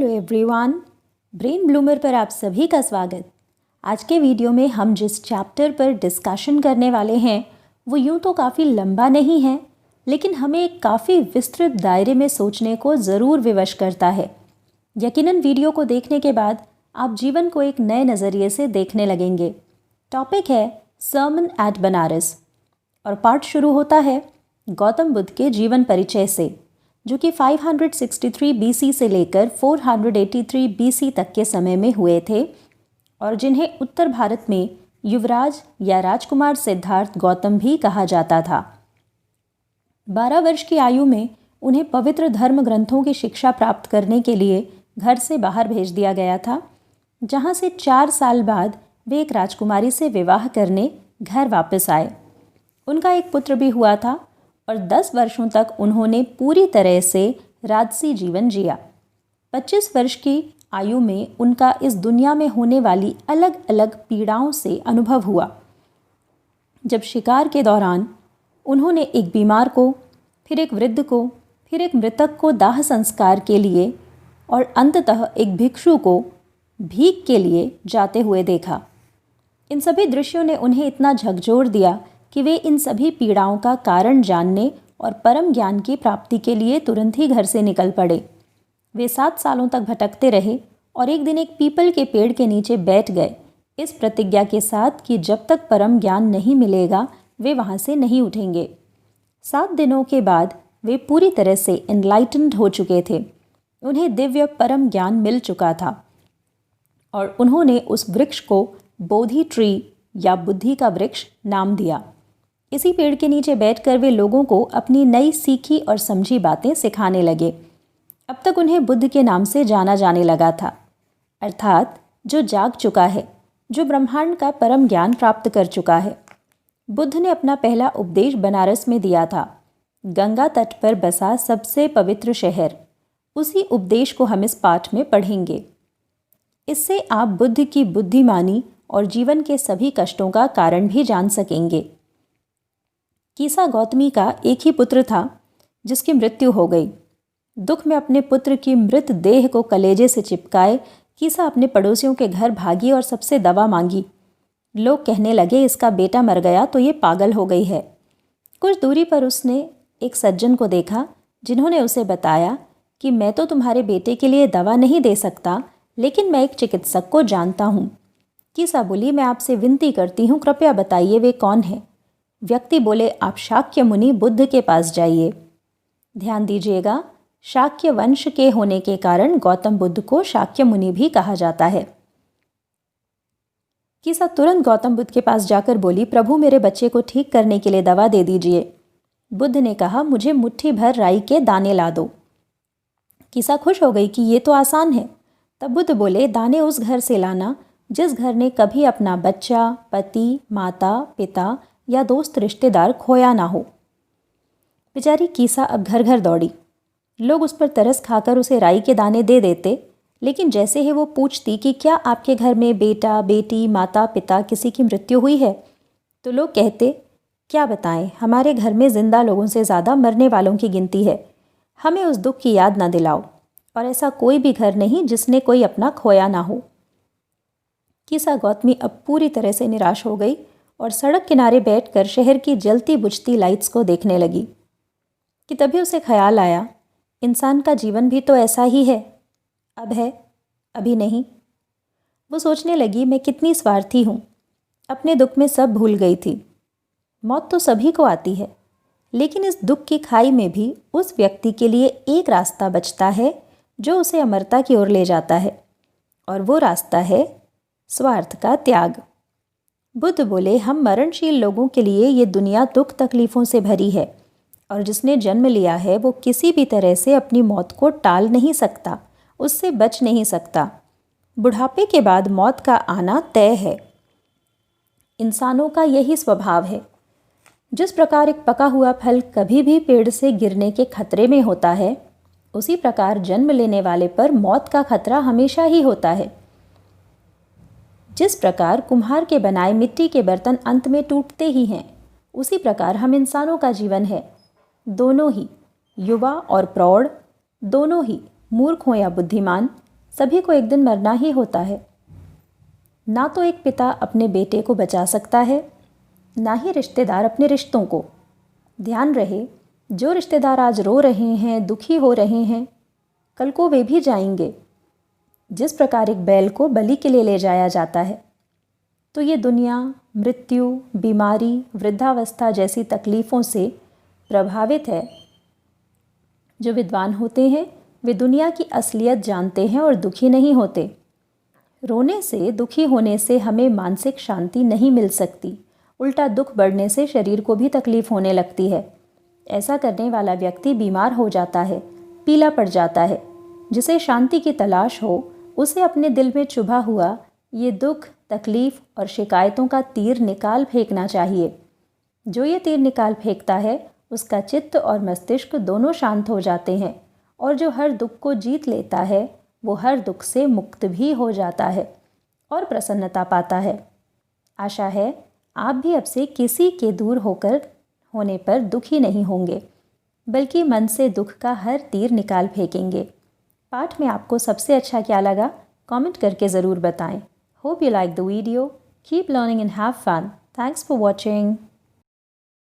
Hello everyone, brain bloomer पर आप सभी का स्वागत। आज के वीडियो में हम जिस चैप्टर पर डिस्कशन करने वाले हैं वो यूँ तो काफ़ी लंबा नहीं है, लेकिन हमें एक काफ़ी विस्तृत दायरे में सोचने को ज़रूर विवश करता है। यकीनन वीडियो को देखने के बाद आप जीवन को एक नए नज़रिए से देखने लगेंगे। टॉपिक है सर्मन एट बनारस और पार्ट शुरू होता है गौतम बुद्ध के जीवन परिचय से, जो कि 563 BC से लेकर 483 BC तक के समय में हुए थे और जिन्हें उत्तर भारत में युवराज या राजकुमार सिद्धार्थ गौतम भी कहा जाता था। 12 वर्ष की आयु में उन्हें पवित्र धर्म ग्रंथों की शिक्षा प्राप्त करने के लिए घर से बाहर भेज दिया गया था, जहां से 4 साल बाद वे एक राजकुमारी से विवाह करने घर वापस आए। उनका एक पुत्र भी हुआ था और 10 वर्षों तक उन्होंने पूरी तरह से राजसी जीवन जिया। 25 वर्ष की आयु में उनका इस दुनिया में होने वाली अलग अलग पीड़ाओं से अनुभव हुआ। जब शिकार के दौरान उन्होंने एक बीमार को, फिर एक वृद्ध को, फिर एक मृतक को दाह संस्कार के लिए और अंततः एक भिक्षु को भीख के लिए जाते हुए देखा। इन सभी दृश्यों ने उन्हें इतना झकझोर दिया कि वे इन सभी पीड़ाओं का कारण जानने और परम ज्ञान की प्राप्ति के लिए तुरंत ही घर से निकल पड़े। वे 7 सालों तक भटकते रहे और एक दिन एक पीपल के पेड़ के नीचे बैठ गए, इस प्रतिज्ञा के साथ कि जब तक परम ज्ञान नहीं मिलेगा वे वहाँ से नहीं उठेंगे। 7 दिनों के बाद वे पूरी तरह से एनलाइटन्ड हो चुके थे। उन्हें दिव्य परम ज्ञान मिल चुका था और उन्होंने उस वृक्ष को बोधि ट्री या बुद्धि का वृक्ष नाम दिया। इसी पेड़ के नीचे बैठकर वे लोगों को अपनी नई सीखी और समझी बातें सिखाने लगे। अब तक उन्हें बुद्ध के नाम से जाना जाने लगा था, अर्थात जो जाग चुका है, जो ब्रह्मांड का परम ज्ञान प्राप्त कर चुका है। बुद्ध ने अपना पहला उपदेश बनारस में दिया था, गंगा तट पर बसा सबसे पवित्र शहर। उसी उपदेश को हम इस पाठ में पढ़ेंगे। इससे आप बुद्ध की बुद्धिमानी और जीवन के सभी कष्टों का कारण भी जान सकेंगे। कीसा गौतमी का एक ही पुत्र था जिसकी मृत्यु हो गई। दुख में अपने पुत्र की मृत देह को कलेजे से चिपकाए कीसा अपने पड़ोसियों के घर भागी और सबसे दवा मांगी। लोग कहने लगे, इसका बेटा मर गया तो ये पागल हो गई है। कुछ दूरी पर उसने एक सज्जन को देखा जिन्होंने उसे बताया कि मैं तो तुम्हारे बेटे के लिए दवा नहीं दे सकता, लेकिन मैं एक चिकित्सक को जानता हूँ। कीसा बोली, मैं आपसे विनती करती हूँ, कृपया बताइए वे कौन है। व्यक्ति बोले, आप शाक्य मुनि बुद्ध के पास जाइए। ध्यान दीजिएगा, शाक्य वंश के होने के कारण गौतम बुद्ध को शाक्य मुनि भी कहा जाता है। कीसा तुरंत गौतम बुद्ध के पास जाकर बोली, प्रभु मेरे बच्चे को ठीक करने के लिए दवा दे दीजिए। बुद्ध ने कहा, मुझे मुट्ठी भर राई के दाने ला दो। कीसा खुश हो गई कि ये तो आसान है। तब बुद्ध बोले, दाने उस घर से लाना जिस घर ने कभी अपना बच्चा, पति, माता, पिता या दोस्त रिश्तेदार खोया ना हो। बेचारी कीसा अब घर घर दौड़ी। लोग उस पर तरस खाकर उसे राई के दाने दे देते, लेकिन जैसे ही वो पूछती कि क्या आपके घर में बेटा, बेटी, माता, पिता किसी की मृत्यु हुई है, तो लोग कहते, क्या बताएं, हमारे घर में जिंदा लोगों से ज़्यादा मरने वालों की गिनती है। हमें उस दुख की याद ना दिलाओ। और ऐसा कोई भी घर नहीं जिसने कोई अपना खोया ना हो। कीसा गौतमी अब पूरी तरह से निराश हो गई और सड़क किनारे बैठकर शहर की जलती बुझती लाइट्स को देखने लगी कि तभी उसे ख्याल आया, इंसान का जीवन भी तो ऐसा ही है, अब है अभी नहीं। वो सोचने लगी, मैं कितनी स्वार्थी हूँ, अपने दुख में सब भूल गई थी। मौत तो सभी को आती है, लेकिन इस दुख की खाई में भी उस व्यक्ति के लिए एक रास्ता बचता है जो उसे अमरता की ओर ले जाता है, और वो रास्ता है स्वार्थ का त्याग। बुद्ध बोले, हम मरणशील लोगों के लिए ये दुनिया दुख तकलीफ़ों से भरी है और जिसने जन्म लिया है वो किसी भी तरह से अपनी मौत को टाल नहीं सकता, उससे बच नहीं सकता। बुढ़ापे के बाद मौत का आना तय है। इंसानों का यही स्वभाव है। जिस प्रकार एक पका हुआ फल कभी भी पेड़ से गिरने के खतरे में होता है, उसी प्रकार जन्म लेने वाले पर मौत का खतरा हमेशा ही होता है। जिस प्रकार कुम्हार के बनाए मिट्टी के बर्तन अंत में टूटते ही हैं, उसी प्रकार हम इंसानों का जीवन है। दोनों ही, युवा और प्रौढ़, दोनों ही मूर्ख हो या बुद्धिमान, सभी को एक दिन मरना ही होता है। ना तो एक पिता अपने बेटे को बचा सकता है, ना ही रिश्तेदार अपने रिश्तों को। ध्यान रहे, जो रिश्तेदार आज रो रहे हैं, दुखी हो रहे हैं, कल को वे भी जाएंगे। जिस प्रकार एक बैल को बलि के लिए ले जाया जाता है, तो ये दुनिया मृत्यु, बीमारी, वृद्धावस्था जैसी तकलीफ़ों से प्रभावित है। जो विद्वान होते हैं वे दुनिया की असलियत जानते हैं और दुखी नहीं होते। रोने से, दुखी होने से हमें मानसिक शांति नहीं मिल सकती, उल्टा दुख बढ़ने से शरीर को भी तकलीफ होने लगती है। ऐसा करने वाला व्यक्ति बीमार हो जाता है, पीला पड़ जाता है। जिसे शांति की तलाश हो उसे अपने दिल में चुभा हुआ ये दुख, तकलीफ और शिकायतों का तीर निकाल फेंकना चाहिए। जो ये तीर निकाल फेंकता है उसका चित्त और मस्तिष्क दोनों शांत हो जाते हैं, और जो हर दुख को जीत लेता है वो हर दुख से मुक्त भी हो जाता है और प्रसन्नता पाता है। आशा है आप भी अब से किसी के दूर होने पर दुखी नहीं होंगे, बल्कि मन से दुख का हर तीर निकाल फेंकेंगे। पाठ में आपको सबसे अच्छा क्या लगा कमेंट करके ज़रूर बताएं। Hope you like the video. Keep learning and have fun. Thanks for watching.